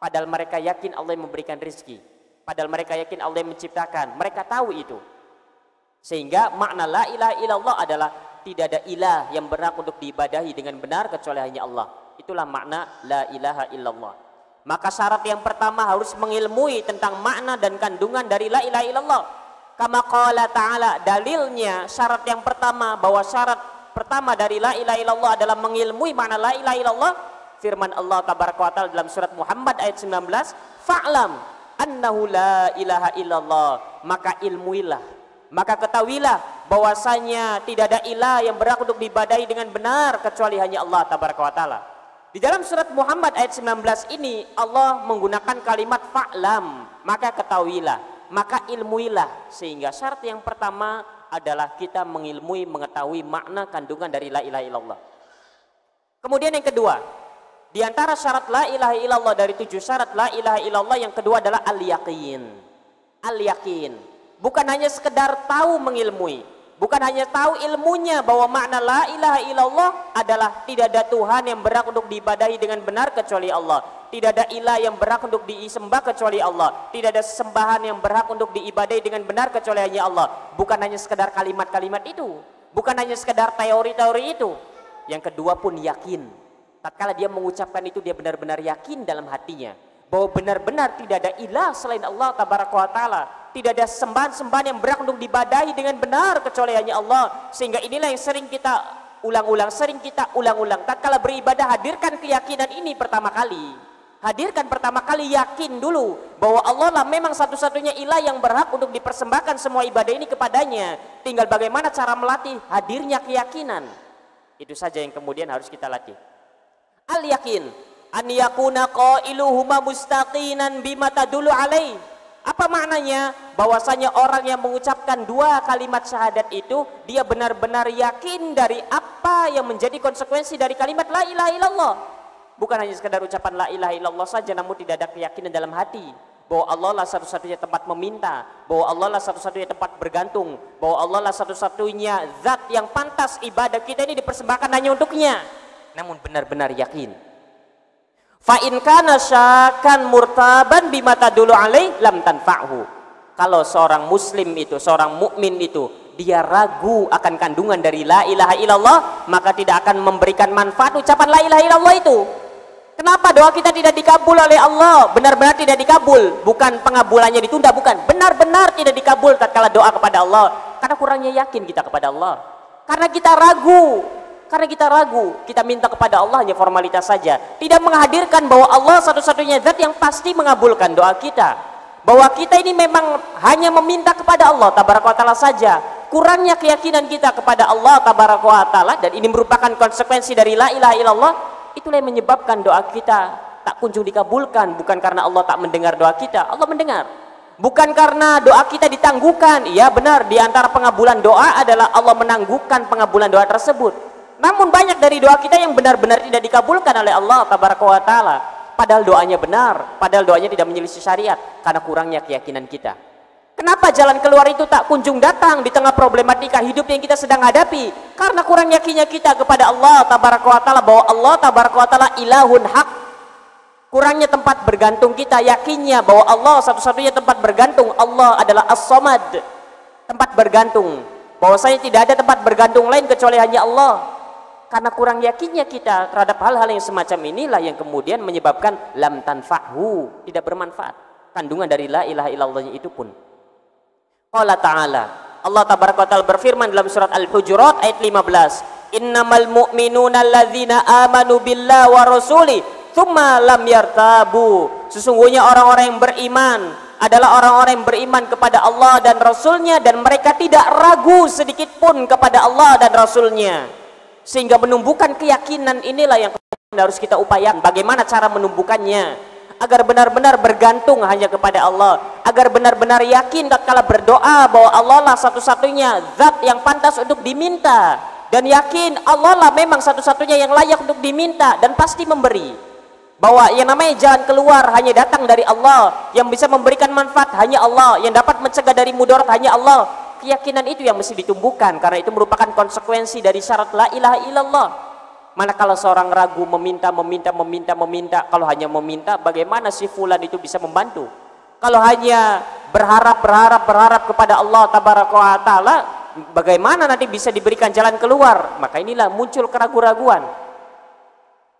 Padahal mereka yakin Allah yang memberikan rezeki. Padahal mereka yakin Allah yang menciptakan. Mereka tahu itu. Sehingga makna la ilaha illallah adalah tidak ada ilah yang berhak untuk diibadahi dengan benar kecuali hanya Allah. Itulah makna la ilaha illallah. Maka syarat yang pertama harus mengilmui tentang makna dan kandungan dari la ilaha illallah. Kama qala ta'ala, dalilnya syarat yang pertama, bahwa syarat pertama dari la ilaha illallah adalah mengilmui makna la ilaha illallah. Firman Allah tabaraka wa ta'ala dalam surat Muhammad ayat 19, fa'lam annahu la ilaha illallah, maka ilmuilah, maka ketahuilah bahwasanya tidak ada ilah yang berhak untuk diibadahi dengan benar kecuali hanya Allah tabaraka wa taala. Di dalam surat Muhammad ayat 19 ini Allah menggunakan kalimat fa'lam, maka ketahuilah, maka ilmuilah. Sehingga syarat yang pertama adalah kita mengilmui, mengetahui makna kandungan dari la ilaha illallah. Kemudian yang kedua, di antara syarat la ilaha illallah, dari 7 syarat la ilaha illallah, yang kedua adalah al-yaqin. Al-yaqin. Bukan hanya sekedar tahu mengilmui, bukan hanya tahu ilmunya bahwa makna la ilaha illallah adalah tidak ada Tuhan yang berhak untuk diibadahi dengan benar kecuali Allah, tidak ada ilah yang berhak untuk disembah kecuali Allah, tidak ada sembahan yang berhak untuk diibadahi dengan benar kecuali hanya Allah. Bukan hanya sekedar kalimat-kalimat itu, bukan hanya sekedar teori-teori itu. Yang kedua pun yakin. Tatkala dia mengucapkan itu, dia benar-benar yakin dalam hatinya bahwa benar-benar tidak ada ilah selain Allah tabaraka wa taala, tidak ada sembahan-sembahan yang berhak untuk dibadahi dengan benar kecuali hanya Allah. Sehingga inilah yang sering kita ulang-ulang, tatkala beribadah, hadirkan keyakinan ini pertama kali. Hadirkan pertama kali, yakin dulu bahwa Allah lah memang satu-satunya ilah yang berhak untuk dipersembahkan semua ibadah ini kepadanya. Tinggal bagaimana cara melatih hadirnya keyakinan. Itu saja yang kemudian harus kita latih. Al-yakin an yakuna qailuhuma mustaqinan bima tadullu alaih. Apa maknanya? Bahwasanya orang yang mengucapkan 2 kalimat syahadat itu, dia benar-benar yakin dari apa yang menjadi konsekuensi dari kalimat la ilaha illallah. Bukan hanya sekedar ucapan la ilaha illallah saja namun tidak ada keyakinan dalam hati. bahwa Allah lah satu-satunya tempat meminta, bahwa Allah lah satu-satunya tempat bergantung, bahwa Allah lah satu-satunya zat yang pantas ibadah kita ini dipersembahkan hanya untuknya. Namun benar-benar yakin. Fa in kana syakan murtaban bima tadullu alaih lam tanfa'hu. Kalau seorang muslim itu, seorang mukmin itu, dia ragu akan kandungan dari la ilaha illallah, maka tidak akan memberikan manfaat ucapan la ilaha illallah itu. Kenapa doa kita tidak dikabul oleh Allah? Benar-benar tidak dikabul, bukan pengabulannya ditunda, bukan, benar-benar tidak dikabul tatkala doa kepada Allah, karena kurangnya yakin kita kepada Allah, karena kita ragu, kita minta kepada Allah hanya formalitas saja, tidak menghadirkan bahwa Allah satu-satunya zat yang pasti mengabulkan doa kita, bahwa kita ini memang hanya meminta kepada Allah tabaraka wa ta'ala saja. Kurangnya keyakinan kita kepada Allah tabaraka wa ta'ala, dan ini merupakan konsekuensi dari la ilaha illallah, itulah yang menyebabkan doa kita tak kunjung dikabulkan. Bukan karena Allah tak mendengar doa kita, Allah mendengar. Bukan karena doa kita ditangguhkan, iya benar, di antara pengabulan doa adalah Allah menangguhkan pengabulan doa tersebut. Namun banyak dari doa kita yang benar-benar tidak dikabulkan oleh Allah tabaraka wa ta'ala, padahal doanya benar, padahal doanya tidak menyelisih syariat, karena kurangnya keyakinan kita. Kenapa jalan keluar itu tak kunjung datang di tengah problematika hidup yang kita sedang hadapi? Karena kurang yakinnya kita kepada Allah tabaraka wa ta'ala, bahwa Allah tabaraka wa ta'ala ilahun haq. Kurangnya tempat bergantung kita, yakinnya bahwa Allah satu-satunya tempat bergantung, Allah adalah as-samad, tempat bergantung, bahwasanya tidak ada tempat bergantung lain kecuali hanya Allah. Karena kurang yakinnya kita terhadap hal-hal yang semacam inilah yang kemudian menyebabkan lam tanfa'hu, tidak bermanfaat kandungan dari la ilaha illallah itu pun. Qala ta'ala, Allah tabaraka wa ta'ala berfirman dalam surat Al-Hujurat ayat 15, innamal mu'minuna alladzina amanu billahi wa rasuli tsumma lam yartabu. Sesungguhnya orang-orang yang beriman adalah orang-orang yang beriman kepada Allah dan Rasulnya, dan mereka tidak ragu sedikit pun kepada Allah dan Rasulnya. Sehingga menumbuhkan keyakinan inilah yang harus kita upayakan. Bagaimana cara menumbuhkannya? Agar benar-benar bergantung hanya kepada Allah, agar benar-benar yakin tatkala berdoa bahwa Allah lah satu-satunya zat yang pantas untuk diminta, dan yakin Allah lah memang satu-satunya yang layak untuk diminta dan pasti memberi, bahwa yang namanya jalan keluar hanya datang dari Allah, yang bisa memberikan manfaat hanya Allah, yang dapat mencegah dari mudarat hanya Allah. Keyakinan itu yang mesti ditumbuhkan, karena itu merupakan konsekuensi dari syarat la ilaha illallah. Manakala seorang ragu meminta, kalau hanya meminta, bagaimana si fulan itu bisa membantu? Kalau hanya berharap kepada Allah tabaraka wa ta'ala, bagaimana nanti bisa diberikan jalan keluar? Maka inilah muncul keraguan-raguan.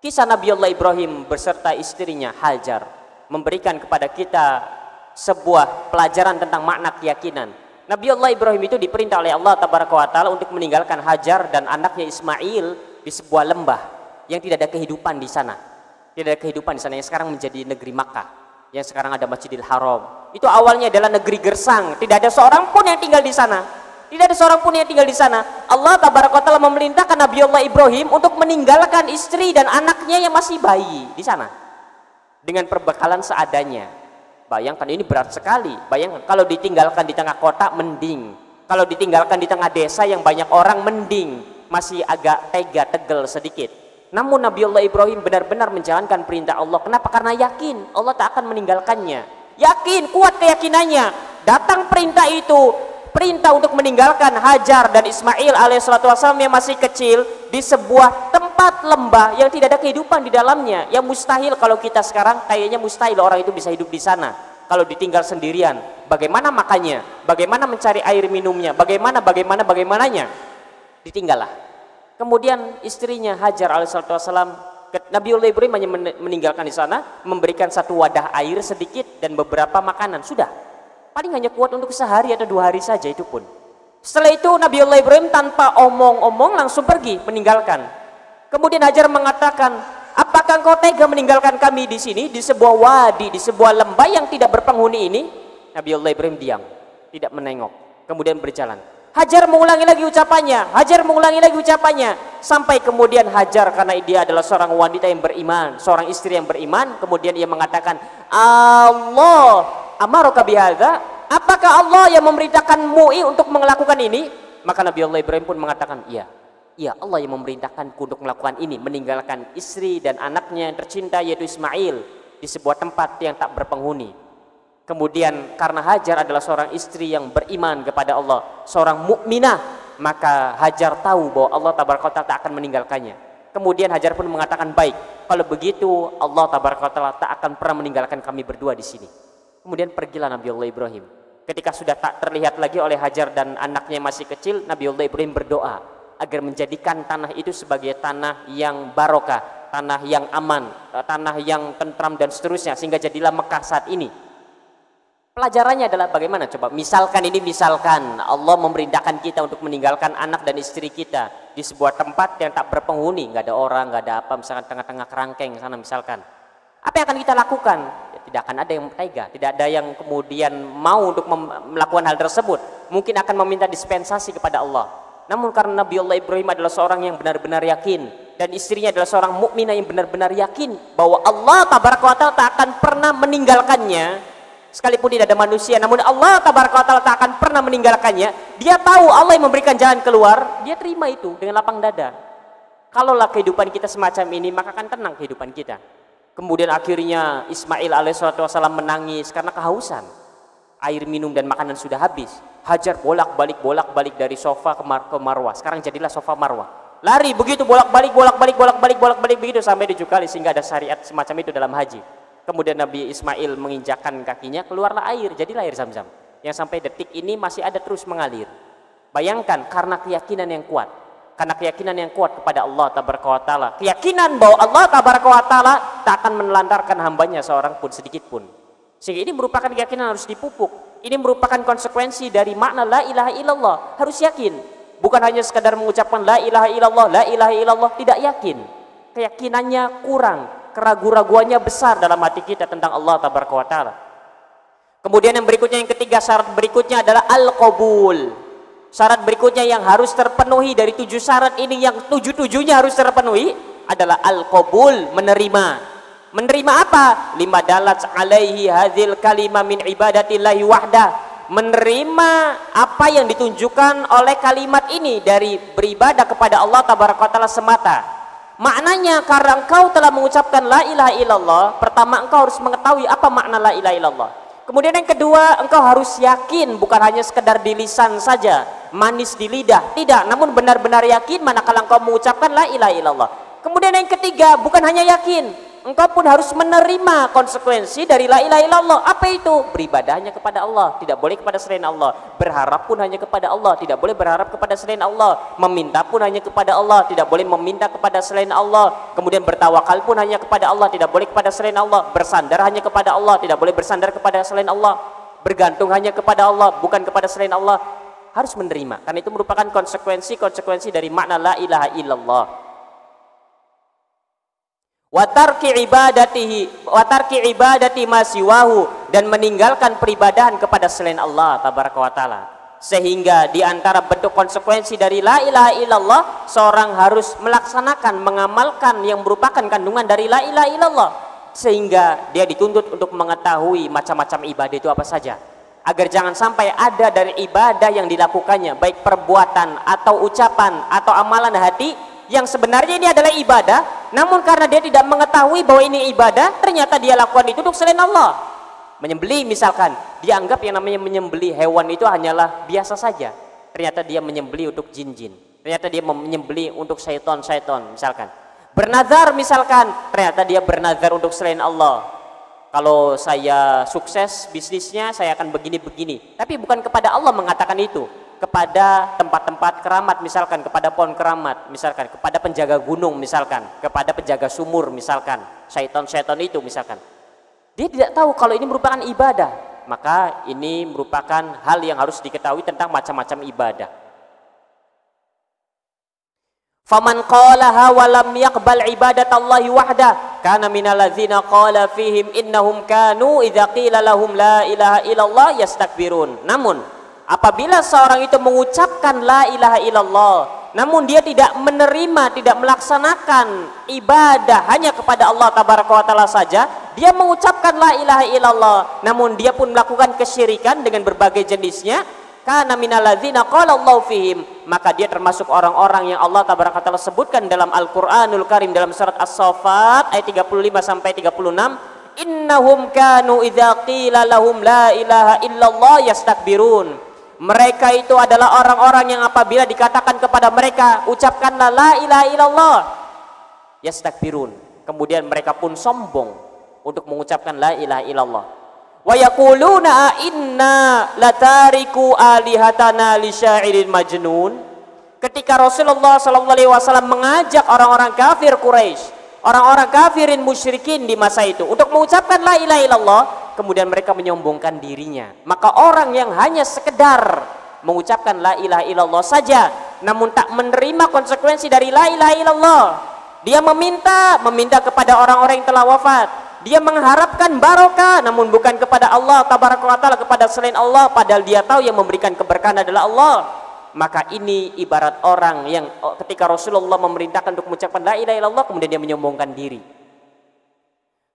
Kisah Nabi Allah Ibrahim beserta istrinya Hajar memberikan kepada kita sebuah pelajaran tentang makna keyakinan. Nabi Allah Ibrahim itu diperintah oleh Allah tabaraka wa ta'ala untuk meninggalkan Hajar dan anaknya Ismail di sebuah lembah yang tidak ada kehidupan di sana. Tidak ada kehidupan di sana, yang sekarang menjadi negeri Makkah, yang sekarang ada Masjidil Haram. Itu awalnya adalah negeri gersang, tidak ada seorang pun yang tinggal di sana. Tidak ada seorang pun yang tinggal di sana. Allah tabaraka wa ta'ala memerintahkan Nabi Allah Ibrahim untuk meninggalkan istri dan anaknya yang masih bayi di sana dengan perbekalan seadanya. Bayangkan, ini berat sekali. Bayangkan kalau ditinggalkan di tengah kota mending, kalau ditinggalkan di tengah desa yang banyak orang mending, masih agak tegel sedikit. Namun Nabi Allah Ibrahim benar-benar menjalankan perintah Allah. Kenapa? Karena yakin Allah tak akan meninggalkannya. Yakin, kuat keyakinannya. Datang perintah itu, perintah untuk meninggalkan Hajar dan Ismail alaihissalatu wassalam yang masih kecil di sebuah tempat lembah yang tidak ada kehidupan di dalamnya. Yang mustahil, kalau kita sekarang kayaknya mustahil orang itu bisa hidup di sana. Kalau ditinggal sendirian, bagaimana makannya? Bagaimana mencari air minumnya? Bagaimananya? Ditinggallah. Kemudian istrinya Hajar alaihissalatu wassalam, Nabi Allah Ibrahim hanya meninggalkan di sana, memberikan satu wadah air sedikit dan beberapa makanan, sudah. Paling hanya kuat untuk sehari atau 2 hari saja, itu pun. Setelah itu Nabi Allah Ibrahim tanpa omong-omong langsung pergi meninggalkan. Kemudian Hajar mengatakan, apakah engkau tega meninggalkan kami di sini, di sebuah wadi, di sebuah lembah yang tidak berpenghuni ini? Nabi Allah Ibrahim diam, tidak menengok, kemudian berjalan. Hajar mengulangi lagi ucapannya, sampai kemudian Hajar, karena dia adalah seorang wanita yang beriman, seorang istri yang beriman, kemudian ia mengatakan, Allah amaraka bihadza, apakah Allah yang memerintahkanmu untuk melakukan ini? Maka Nabi Allah Ibrahim pun mengatakan, iya Allah yang memerintahkanku untuk melakukan ini, meninggalkan istri dan anaknya yang tercinta yaitu Ismail di sebuah tempat yang tak berpenghuni. Kemudian karena Hajar adalah seorang istri yang beriman kepada Allah, seorang mukminah, maka Hajar tahu bahwa Allah tabaraka ta'ala tak akan meninggalkannya. Kemudian Hajar pun mengatakan, baik, kalau begitu Allah tabaraka ta'ala tak akan pernah meninggalkan kami berdua di sini. Kemudian pergilah Nabiullah Ibrahim. Ketika sudah tak terlihat lagi oleh Hajar dan anaknya yang masih kecil, Nabiullah Ibrahim berdoa agar menjadikan tanah itu sebagai tanah yang barokah, tanah yang aman, tanah yang tentram dan seterusnya, sehingga jadilah Mekah saat ini. Pelajarannya adalah bagaimana coba? Misalkan Allah memerintahkan kita untuk meninggalkan anak dan istri kita di sebuah tempat yang tak berpenghuni, nggak ada orang, nggak ada apa, misalkan tengah-tengah kerangkeng sana misalkan. Apa yang akan kita lakukan? Ya, tidak akan ada yang tega, tidak ada yang kemudian mau untuk melakukan hal tersebut. Mungkin akan meminta dispensasi kepada Allah. Namun karena Nabiullah Ibrahim adalah seorang yang benar-benar yakin dan istrinya adalah seorang mukminah yang benar-benar yakin bahwa Allah tabaraka wa ta'ala tak akan pernah meninggalkannya. Sekalipun tidak ada manusia, namun Allah tabaraka wa ta'ala tak akan pernah meninggalkannya. Dia tahu Allah yang memberikan jalan keluar, dia terima itu dengan lapang dada. Kalaulah kehidupan kita semacam ini, maka akan tenang kehidupan kita. Kemudian akhirnya Ismail alaihissalam menangis karena kehausan. Air minum dan makanan sudah habis. Hajar bolak-balik dari sofa ke Marwah. Sekarang jadilah sofa Marwah. Lari begitu bolak-balik begitu sampai 7 kali, sehingga ada syariat semacam itu dalam haji. Kemudian Nabi Ismail menginjakkan kakinya, keluarlah air, jadilah air Zam-Zam yang sampai detik ini masih ada terus mengalir. Bayangkan, karena keyakinan yang kuat, kepada Allah tabaraka wa ta'ala, keyakinan bahwa Allah tabaraka wa ta'ala tak akan menelantarkan hambanya seorang pun, sedikit pun. Sehingga ini merupakan keyakinan harus dipupuk. Ini merupakan konsekuensi dari makna la ilaha illallah. Harus yakin, bukan hanya sekadar mengucapkan la ilaha illallah, tidak yakin. Keyakinannya kurang, keraguan-raguannya besar dalam hati kita tentang Allah tabaraka wa ta'ala. Kemudian yang berikutnya, yang ketiga, syarat berikutnya adalah al-qabul. Syarat berikutnya yang harus terpenuhi dari 7 syarat ini, yang 7-7-nya harus terpenuhi, adalah al-qabul, menerima. Menerima apa? Lima dalat alaihi hadhil kalimah min ibadatillahi wahdah. Menerima apa yang ditunjukkan oleh kalimat ini dari beribadah kepada Allah tabaraka wa ta'ala semata. Maknanya, karena engkau telah mengucapkan la ilaha illallah, pertama engkau harus mengetahui apa makna la ilaha illallah. Kemudian yang kedua, engkau harus yakin, bukan hanya sekedar di lisan saja, manis di lidah, tidak, namun benar-benar yakin manakala engkau mengucapkan la ilaha illallah. Kemudian yang ketiga, bukan hanya yakin, engkau pun harus menerima konsekuensi dari la ilaha illallah. Apa itu? Beribadahnya kepada Allah, tidak boleh kepada selain Allah. Berharap pun hanya kepada Allah, tidak boleh berharap kepada selain Allah. Meminta pun hanya kepada Allah, tidak boleh meminta kepada selain Allah. Kemudian bertawakal pun hanya kepada Allah, tidak boleh kepada selain Allah. Bersandar hanya kepada Allah, tidak boleh bersandar kepada selain Allah. Bergantung hanya kepada Allah, bukan kepada selain Allah. Harus menerima, karena itu merupakan konsekuensi dari makna la ilaha illallah. Watarki ibadati masiwahu, dan meninggalkan peribadahan kepada selain Allah tabaraka wa ta'ala. Sehingga di antara bentuk konsekuensi dari la ilaha illallah, seorang harus melaksanakan, mengamalkan yang merupakan kandungan dari la ilaha illallah, sehingga dia dituntut untuk mengetahui macam-macam ibadah itu apa saja, agar jangan sampai ada dari ibadah yang dilakukannya, baik perbuatan atau ucapan atau amalan hati, yang sebenarnya ini adalah ibadah, namun karena dia tidak mengetahui bahwa ini ibadah, ternyata dia lakukan itu untuk selain Allah. Menyembelih misalkan, dia anggap yang namanya menyembelih hewan itu hanyalah biasa saja, ternyata dia menyembelih untuk jin-jin, ternyata dia menyembelih untuk syaitan misalkan. Bernazar misalkan, ternyata dia bernazar untuk selain Allah. Kalau saya sukses bisnisnya, saya akan begini-begini, tapi bukan kepada Allah mengatakan itu, kepada tempat-tempat keramat misalkan, kepada pohon keramat misalkan, kepada penjaga gunung misalkan, kepada penjaga sumur misalkan, syaitan itu misalkan. Dia tidak tahu kalau ini merupakan ibadah, maka ini merupakan hal yang harus diketahui tentang macam-macam ibadah. Faman qalaha wa lam yaqbal ibadatallahi wahdah kana minal ladzina qala fihim innahum kanu idza qila lahum la ilaha illallah yastakbirun. Namun apabila seorang itu mengucapkan la ilaha illallah, namun dia tidak menerima, tidak melaksanakan ibadah hanya kepada Allah tabaraka wa ta'ala saja, dia mengucapkan la ilaha illallah, namun dia pun melakukan kesyirikan dengan berbagai jenisnya, kana minal ladzina qala Allahu fihim, maka dia termasuk orang-orang yang Allah tabaraka wa ta'ala sebutkan dalam Al-Qur'anul Karim dalam surat As-Saffat ayat 35 sampai 36, innahum kanu idza qila lahum la ilaha illallah yastakbirun. Mereka itu adalah orang-orang yang apabila dikatakan kepada mereka ucapkanlah la ilaha illallah yastakbirun, kemudian mereka pun sombong untuk mengucapkan la ilaha illallah. Wa yaquluna inna latariku alihatana li syairin majnun. Ketika Rasulullah SAW mengajak orang-orang kafir Quraisy, orang-orang kafirin musyrikin di masa itu untuk mengucapkan la ilaha illallah, kemudian mereka menyombongkan dirinya. Maka orang yang hanya sekedar mengucapkan la ilaha illallah saja namun tak menerima konsekuensi dari la ilaha illallah, dia meminta kepada orang-orang yang telah wafat, dia mengharapkan barokah namun bukan kepada Allah tabaraka wa taala, kepada selain Allah, padahal dia tahu yang memberikan keberkahan adalah Allah. Maka ini ibarat orang yang ketika Rasulullah memerintahkan untuk mengucapkan la ilaha illallah kemudian dia menyombongkan diri.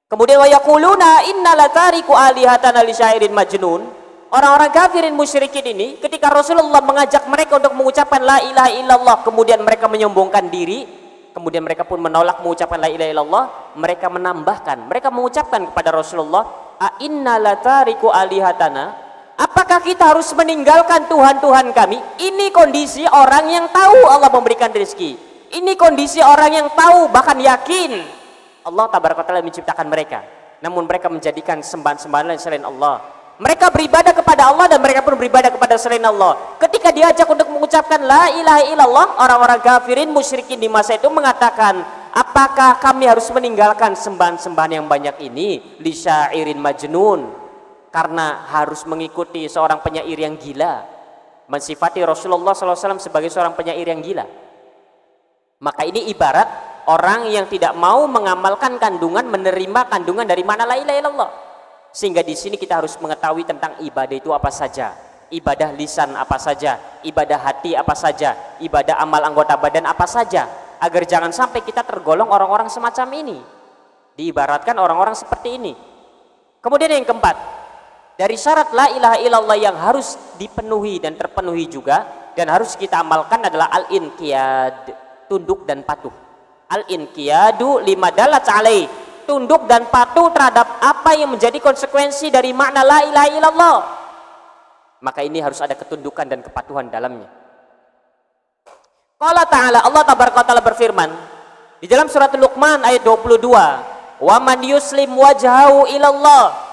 Kemudian wa yaquluna inna latariku alihatana li syairin majnun. Orang-orang kafirin musyrikin ini ketika Rasulullah mengajak mereka untuk mengucapkan la ilaha illallah kemudian mereka menyombongkan diri, kemudian mereka pun menolak mengucapkan la ilaha illallah, mereka menambahkan, mereka mengucapkan kepada Rasulullah, a inna latariku alihatana, apakah kita harus meninggalkan Tuhan-Tuhan kami? Ini kondisi orang yang tahu Allah memberikan rezeki. Ini kondisi orang yang tahu bahkan yakin Allah tabaraka taala menciptakan mereka. Namun mereka menjadikan sembahan-sembahan lain selain Allah. Mereka beribadah kepada Allah dan mereka pun beribadah kepada selain Allah. Ketika diajak untuk mengucapkan la ilaha illallah, orang-orang kafirin musyrikin di masa itu mengatakan, apakah kami harus meninggalkan sembahan-sembahan yang banyak ini li syairin majnun? Karena harus mengikuti seorang penyair yang gila, mensifati Rasulullah SAW sebagai seorang penyair yang gila. Maka ini ibarat orang yang tidak mau mengamalkan kandungan, menerima kandungan dari mana la ilaha illallah. Sehingga di sini kita harus mengetahui tentang ibadah itu apa saja, ibadah lisan apa saja, ibadah hati apa saja, ibadah amal anggota badan apa saja, agar jangan sampai kita tergolong orang-orang semacam ini, diibaratkan orang-orang seperti ini. Kemudian yang keempat, dari syarat la ilaha illallah yang harus dipenuhi dan terpenuhi juga dan harus kita amalkan adalah al-inqiyad, tunduk dan patuh. Al-inqiyadu lima dalat alaih, tunduk dan patuh terhadap apa yang menjadi konsekuensi dari makna la ilaha illallah. Maka ini harus ada ketundukan dan kepatuhan dalamnya. Qala ta'ala, Allah tabaraka ta'ala berfirman di dalam surat Luqman ayat 22, wa man yuslim wajhahu ilallah,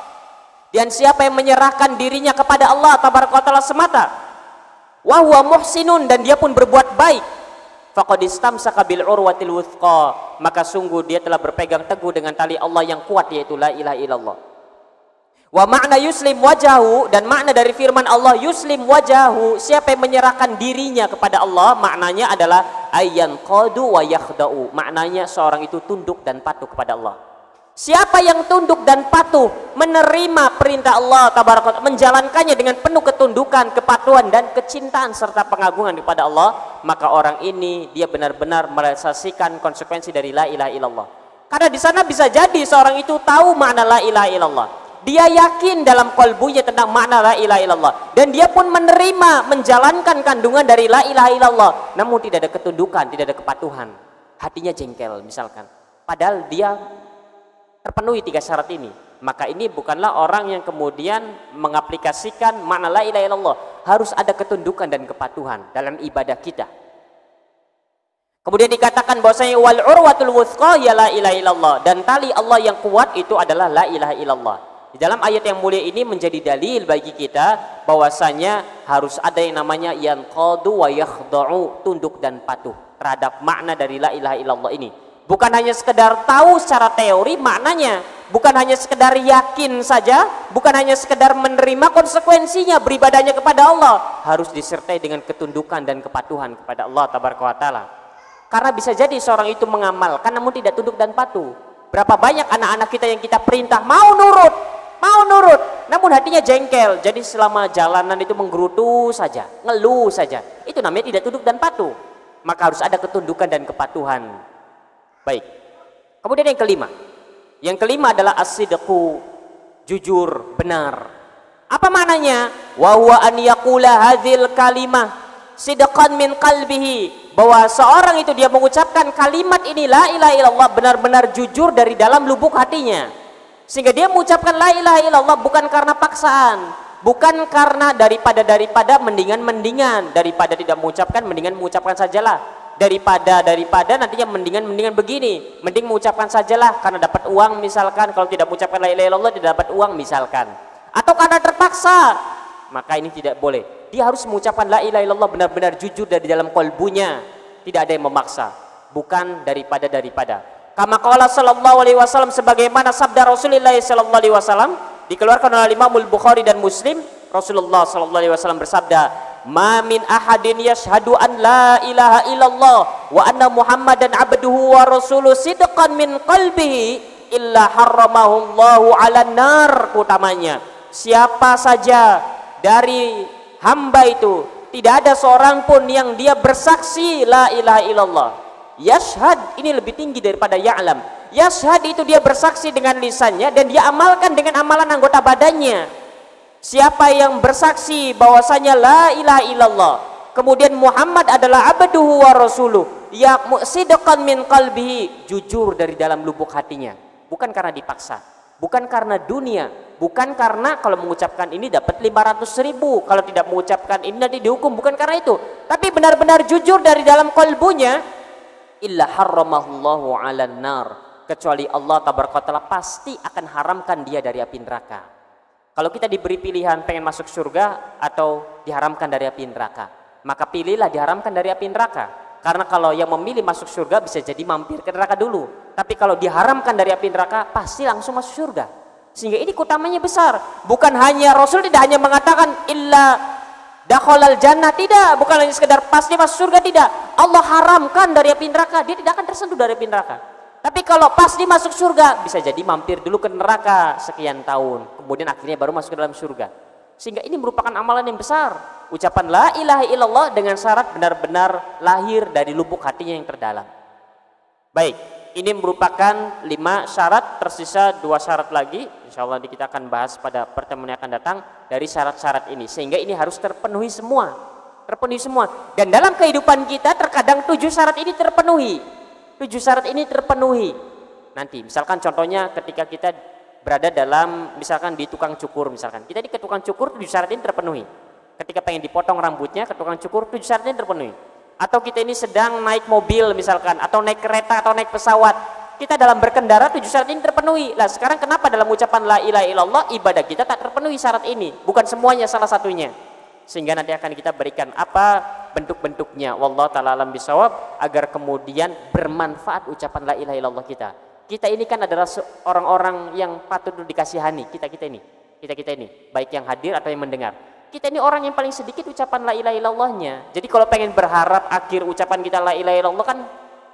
dan siapa yang menyerahkan dirinya kepada Allah tabaraka taala semata, wa huwa muhsinun, dan dia pun berbuat baik, faqad istamsaka bil urwatil wuthqa, maka sungguh dia telah berpegang teguh dengan tali Allah yang kuat, yaitu la ilaha illallah. Wa makna yuslim wajahu, dan makna dari firman Allah yuslim wajahu, siapa yang menyerahkan dirinya kepada Allah, maknanya adalah ayyan qadu wa yakhda'u, maknanya seorang itu tunduk dan patuh kepada Allah. Siapa yang tunduk dan patuh menerima perintah Allah tabaraka, menjalankannya dengan penuh ketundukan, kepatuhan dan kecintaan serta pengagungan kepada Allah, maka orang ini dia benar-benar merasakan konsekuensi dari la ilaha illallah. Karena di sana bisa jadi seorang itu tahu makna la ilaha illallah, dia yakin dalam kalbunya tentang makna la ilaha illallah, dan dia pun menerima menjalankan kandungan dari la ilaha illallah, namun tidak ada ketundukan, tidak ada kepatuhan, hatinya jengkel misalkan, padahal dia terpenuhi tiga syarat ini. Maka ini bukanlah orang yang kemudian mengaplikasikan makna la ilaha illallah. Harus ada ketundukan dan kepatuhan dalam ibadah kita. Kemudian dikatakan bahwasanya wal urwatul wuthqa ya la ilaha illallah, dan tali Allah yang kuat itu adalah la ilaha illallah. Di dalam ayat yang mulia ini menjadi dalil bagi kita bahwasanya harus ada yang namanya yanqadu wa yakhda'u, tunduk dan patuh terhadap makna dari la ilaha illallah ini. Bukan hanya sekedar tahu secara teori maknanya, bukan hanya sekedar yakin saja, bukan hanya sekedar menerima konsekuensinya beribadahnya kepada Allah, harus disertai dengan ketundukan dan kepatuhan kepada Allah tabaraka wa taala. Karena bisa jadi seorang itu mengamalkan namun tidak tunduk dan patuh. Berapa banyak anak-anak kita yang kita perintah mau nurut, namun hatinya jengkel. Jadi selama jalanan itu menggerutu saja, ngeluh saja. Itu namanya tidak tunduk dan patuh. Maka harus ada ketundukan dan kepatuhan. Baik. Kemudian yang kelima adalah as-sidqu, jujur, benar. Apa maknanya? Wa huwa an yaqula hadzal kalimah sidqan min qalbihi, bahwa seorang itu dia mengucapkan kalimat ini la ilaha illallah benar-benar jujur dari dalam lubuk hatinya. Sehingga dia mengucapkan la ilaha illallah bukan karena paksaan, bukan karena daripada daripada tidak mengucapkan, mendingan mengucapkan sajalah, daripada nantinya mendingan begini, mending mengucapkan sajalah karena dapat uang misalkan, kalau tidak mengucapkan la ilaha illallah tidak dapat uang misalkan, atau karena terpaksa, maka ini tidak boleh. Dia harus mengucapkan la ilaha illallah benar-benar jujur dari dalam qalbunya, tidak ada yang memaksa, bukan daripada. Kama qala sallallahu alaihi wasallam, sebagaimana sabda Rasulullah sallallahu alaihi wasallam dikeluarkan oleh Imam Bukhari dan Muslim. Rasulullah sallallahu alaihi wasallam bersabda, "Ma min ahadin yashhadu an la ilaha illallah wa anna Muhammadan abduhu wa rasuluhu sidqan min qalbihi illa harramahu Allahu 'alan nar." Utamanya, siapa saja dari hamba itu, tidak ada seorang pun yang dia bersaksi la ilaha illallah. Yashhad ini lebih tinggi daripada ya'lam. Yashhad itu dia bersaksi dengan lisannya dan dia amalkan dengan amalan anggota badannya. Siapa yang bersaksi bahwasanya la ilaha illallah, kemudian Muhammad adalah abduhu wa rasuluh, ya sidqan min qalbihi, jujur dari dalam lubuk hatinya, bukan karena dipaksa, bukan karena dunia, bukan karena kalau mengucapkan ini dapat 500.000, kalau tidak mengucapkan ini nanti dihukum, bukan karena itu, tapi benar-benar jujur dari dalam qalbunya. Illa harramahullahu 'alan nar, kecuali Allah tabaraka taala pasti akan haramkan dia dari api neraka. Kalau kita diberi pilihan pengen masuk surga atau diharamkan dari api neraka, maka pilihlah diharamkan dari api neraka. Karena kalau yang memilih masuk surga bisa jadi mampir ke neraka dulu, tapi kalau diharamkan dari api neraka pasti langsung masuk surga. Sehingga ini keutamanya besar. Bukan hanya Rasul tidak hanya mengatakan illa dakhalal jannah, tidak, bukan hanya sekedar pasti masuk surga, tidak. Allah haramkan dari api neraka, dia tidak akan tersentuh dari api neraka. Tapi kalau pasti masuk surga, bisa jadi mampir dulu ke neraka sekian tahun, kemudian akhirnya baru masuk ke dalam surga. Sehingga ini merupakan amalan yang besar. Ucapan la ilaha illallah dengan syarat benar-benar lahir dari lubuk hatinya yang terdalam. Baik, ini merupakan 5 syarat, tersisa 2 syarat lagi. Insya Allah kita akan bahas pada pertemuan yang akan datang dari syarat-syarat ini. Sehingga ini harus terpenuhi semua. Dan dalam kehidupan kita terkadang 7 syarat ini terpenuhi. 7 syarat ini terpenuhi. Nanti misalkan contohnya ketika kita berada dalam, misalkan di tukang cukur misalkan. Kita di ke tukang cukur, 7 syarat ini terpenuhi. Ketika pengen dipotong rambutnya ke tukang cukur, 7 syarat ini terpenuhi. Atau kita ini sedang naik mobil misalkan, atau naik kereta, atau naik pesawat, kita dalam berkendara 7 syarat ini terpenuhi. Lah sekarang kenapa dalam ucapan la ilaha illallah ibadah kita tak terpenuhi syarat ini? Bukan semuanya, salah satunya. Sehingga nanti akan kita berikan apa bentuk-bentuknya, wallahu taala alam bisawab, agar kemudian bermanfaat ucapan la ilaha illallah kita. Kita ini kan adalah orang-orang yang patut dikasihani, kita ini, baik yang hadir atau yang mendengar. Kita ini orang yang paling sedikit ucapan la ilaha illallahnya. Jadi kalau pengen berharap akhir ucapan kita la ilaha illallah kan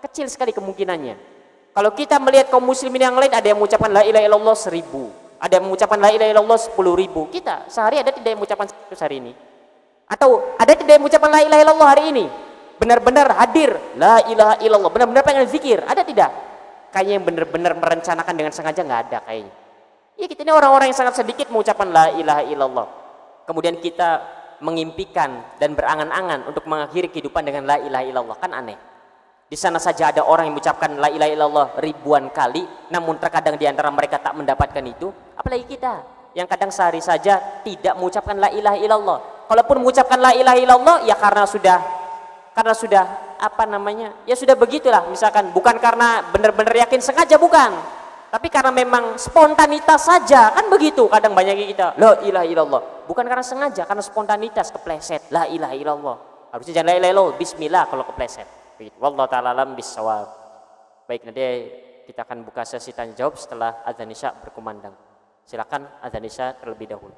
kecil sekali kemungkinannya. Kalau kita melihat kaum muslimin yang lain, ada yang mengucapkan la ilaha illallah 1000, ada yang mengucapkan la ilaha illallah 10.000. Kita sehari ada tidak yang mengucapkan 100 hari ini? Atau ada tidak yang mengucapkan la ilaha illallah hari ini? Benar-benar hadir la ilaha illallah, benar-benar pengen zikir, ada tidak? Kayaknya yang benar-benar merencanakan dengan sengaja nggak ada kayaknya. Ya kita ini orang-orang yang sangat sedikit mengucapkan la ilaha illallah. Kemudian kita mengimpikan dan berangan-angan untuk mengakhiri kehidupan dengan la ilaha illallah, kan aneh. Di sana saja ada orang yang mengucapkan la ilaha illallah ribuan kali, namun terkadang di antara mereka tak mendapatkan itu. Apalagi kita yang kadang sehari saja tidak mengucapkan la ilaha illallah. Kalaupun mengucapkan la ilaha illallah ya karena sudah apa namanya? Ya sudah begitulah, misalkan bukan karena benar-benar yakin sengaja, bukan. Tapi karena memang spontanitas saja, kan begitu. Kadang banyak kita la ilaha illallah, bukan karena sengaja, karena spontanitas kepleset la ilaha illallah. Harusnya jangan la ilaha illallah, bismillah kalau kepleset. Wallahu ta'ala alam bisawab. Baik, nanti kita akan buka sesi tanya jawab setelah azan isya berkumandang. Silakan azan isya terlebih dahulu.